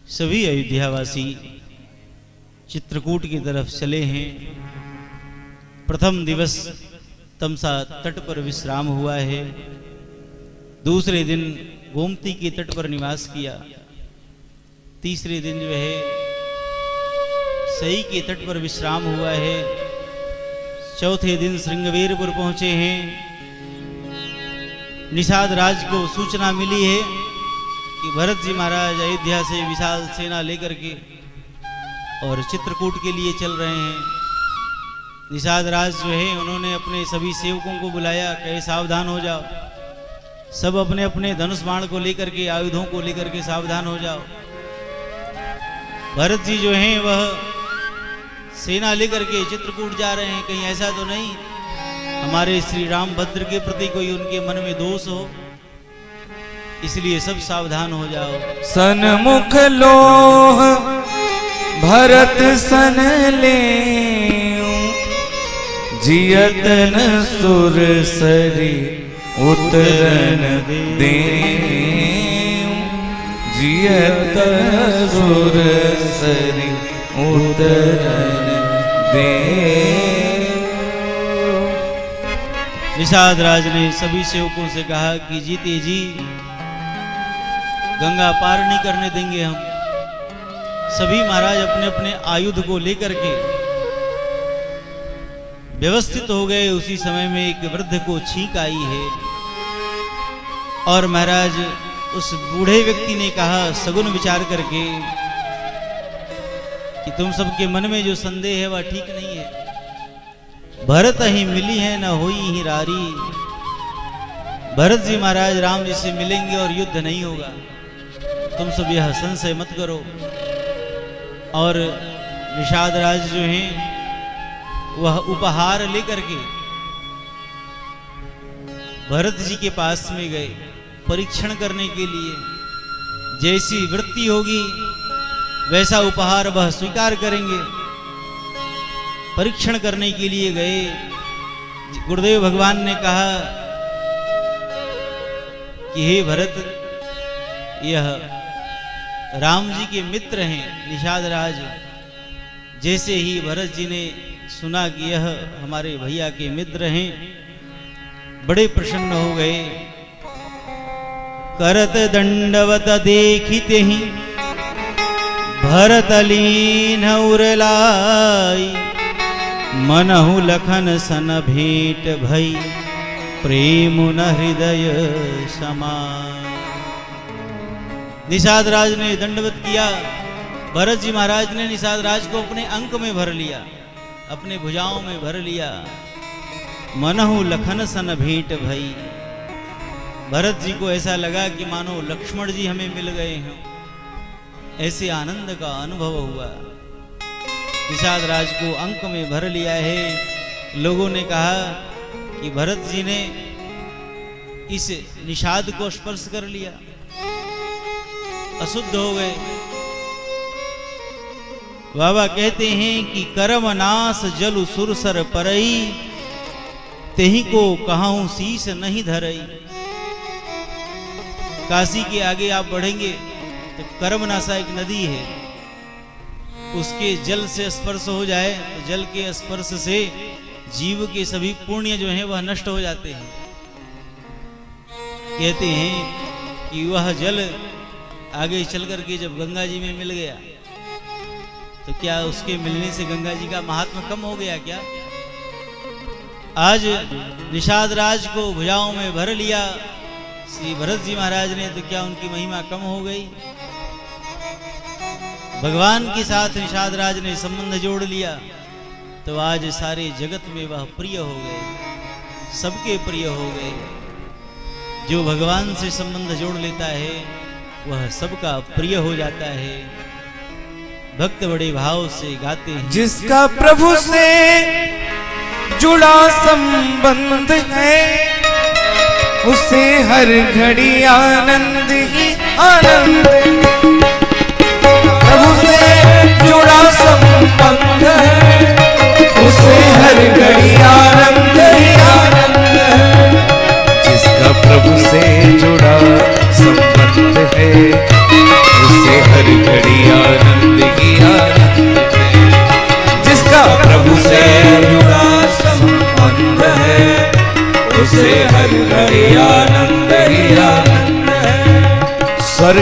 सभी अयोध्यावासी चित्रकूट की तरफ चले हैं। प्रथम दिवस तमसा तट पर विश्राम हुआ है। दूसरे दिन गोमती के तट पर निवास किया। तीसरे दिन जो है सई के तट पर विश्राम हुआ है। चौथे दिन श्रृंगवेरपुर पहुंचे हैं। निषाद राज को सूचना मिली है कि भरत जी महाराज अयोध्या से विशाल सेना लेकर के और चित्रकूट के लिए चल रहे हैं। निषाद राज जो है उन्होंने अपने सभी सेवकों को बुलाया, कहे सावधान हो जाओ। सब अपने अपने धनुष बाण को लेकर के, आयुधों को लेकर के सावधान हो जाओ। भरत जी जो हैं वह सेना लेकर के चित्रकूट जा रहे हैं। कहीं ऐसा तो नहीं हमारे श्री रामभद्र के प्रति कोई उनके मन में दोष हो, इसलिए सब सावधान हो जाओ। सन्मुख लोह भरत सन ले जियतन सुर सरी उतरन दे, जियतन सुर सरी उतरन दे। निषाद राज ने सभी सेवकों से कहा कि जीते जी गंगा पार नहीं करने देंगे हम। सभी महाराज अपने अपने आयुध को लेकर के व्यवस्थित हो गए। उसी समय में एक वृद्ध को छींक आई है और महाराज उस बूढ़े व्यक्ति ने कहा सगुन विचार करके कि तुम सबके मन में जो संदेह है वह ठीक नहीं है। भरत ही मिली है न होई ही रारी। भरत जी महाराज राम जी से मिलेंगे और युद्ध नहीं होगा। तुम सब यह संशय मत करो। और निषाद राज जो हैं वह उपहार लेकर के भरत जी के पास में गए परीक्षण करने के लिए। जैसी वृत्ति होगी वैसा उपहार वह स्वीकार करेंगे। परीक्षण करने के लिए गए। गुरुदेव भगवान ने कहा कि हे भरत, यह राम जी के मित्र हैं निषाद राज। जैसे ही भरत जी ने सुना कि यह हमारे भैया के मित्र हैं, बड़े प्रसन्न हो गए। करत दंडवत देखिते ही भरत लीन उरलाई, मनहु लखन सन भेंट भई प्रेम न हृदय समान। निषाद राज ने दंडवत किया। भरत जी महाराज ने निषाद राज को अपने अंक में भर लिया, अपने भुजाओं में भर लिया। मनहु लखन सन भेंट भई। भरत जी को ऐसा लगा कि मानो लक्ष्मण जी हमें मिल गए हैं। ऐसे आनंद का अनुभव हुआ। निषाद राज को अंक में भर लिया है। लोगों ने कहा कि भरत जी ने इस निषाद को स्पर्श कर लिया, अशुद्ध हो गए। बाबा कहते हैं कि करम नास जलु सुरसर परई, तेही को कहाऊं शीश नहीं धरई। काशी के आगे आप बढ़ेंगे तो कर्मनासा एक नदी है, उसके जल से स्पर्श हो जाए तो जल के स्पर्श से जीव के सभी पुण्य जो हैं वह नष्ट हो जाते हैं। कहते हैं कि वह जल आगे चल करके जब गंगा जी में मिल गया तो क्या उसके मिलने से गंगा जी का महात्म्य कम हो गया क्या? आज निषाद राज को भुजाओं में भर लिया श्री भरत जी महाराज ने, तो क्या उनकी महिमा कम हो गई? भगवान के साथ निषाद राज ने संबंध जोड़ लिया तो आज सारे जगत में वह प्रिय हो गए, सबके प्रिय हो गए। जो भगवान से संबंध जोड़ लेता है वह सबका प्रिय हो जाता है। भक्त बड़े भाव से गाते हैं, जिसका प्रभु से जुड़ा संबंध है उसे हर घड़ी आनंद ही आनंद है। प्रभु से जुड़ा संबंध है उसे हर घड़ी आनंद ही आनंद है। जिसका प्रभु से जुड़ा संबंध है उसे हर घड़ी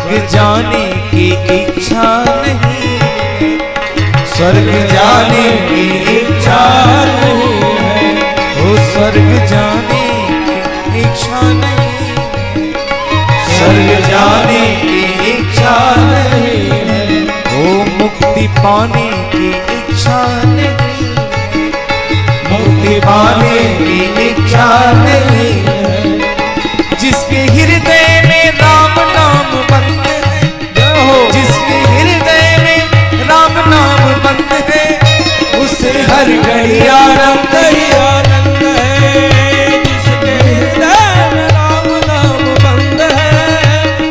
स्वर्ग जाने की इच्छा नहीं है, स्वर्ग जाने की इच्छा नहीं है, ओ स्वर्ग जाने की इच्छा नहीं है, स्वर्ग जाने की इच्छा नहीं है, ओ मुक्ति पाने की इच्छा नहीं है, मुक्ति पाने की इच्छा नहीं है, जिसके हृदय में राम नाम बंद है, जिसके हृदय में राम नाम बंद है, उसे हर घड़ी आनंद ही आनंद है। जिसके हृदय में राम नाम बंद है,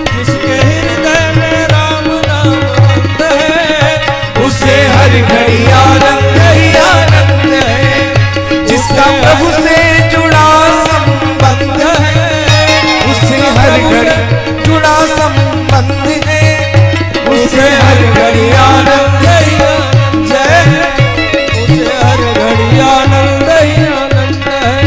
जिसके हृदय में राम नाम बंद है, उसे हर घड़ी आनंद ही आनंद है। जिसका प्रभु से जुड़ा संबंध है, उसे हर घड़ी जुड़ा संबंध है, उसे हर घड़ी आनंद ही आनंद है, उसे हर घड़ी आनंद ही आनंद है।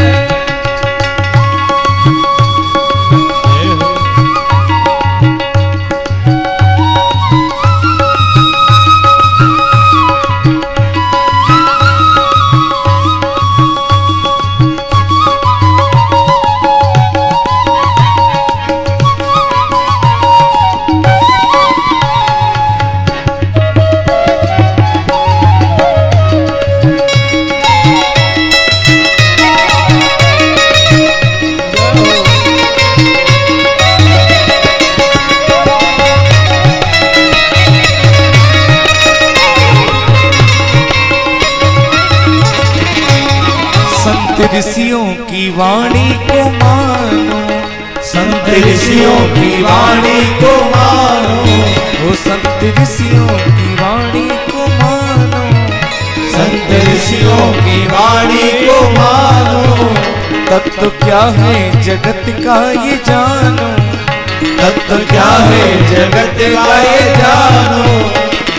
संत ऋषियों की वाणी को मानो, संत ऋषियों की वाणी को मानो, ओ संत ऋषियों की वाणी को मानो, संत ऋषियों की वाणी को मानो। तत्व क्या है जगत का ये जानो, तत्व क्या है जगत का ये जानो।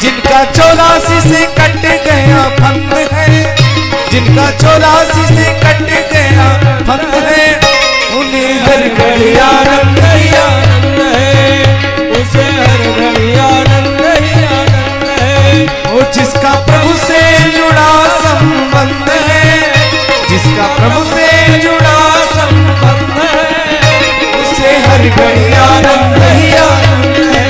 जिनका 84 से कट गया फंद है, जिनका 84 से कट गया फंद है, उन्हें हर घड़ी आनंद ही आनंद है, उसे हर घड़ी आनंद ही आनंद है। वो जिसका प्रभु से जुड़ा संबंध है, जिसका प्रभु से जुड़ा संबंध है, उसे हर घड़ी आनंद ही आनंद है,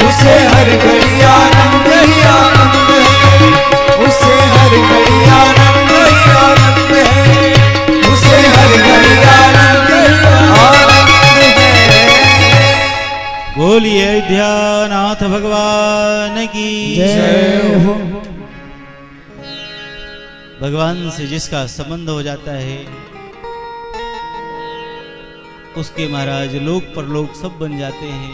उसे हर घड़ी आनंद ही आनंद है, उसे हर घड़ी आनंद ही आनंद है, उसे हर घड़ी आनंद ही आनंद है। बोलिए अयोध्यानाथ भगवान की जय हो। भगवान से जिसका संबंध हो जाता है, उसके महाराज लोक परलोक सब बन जाते हैं।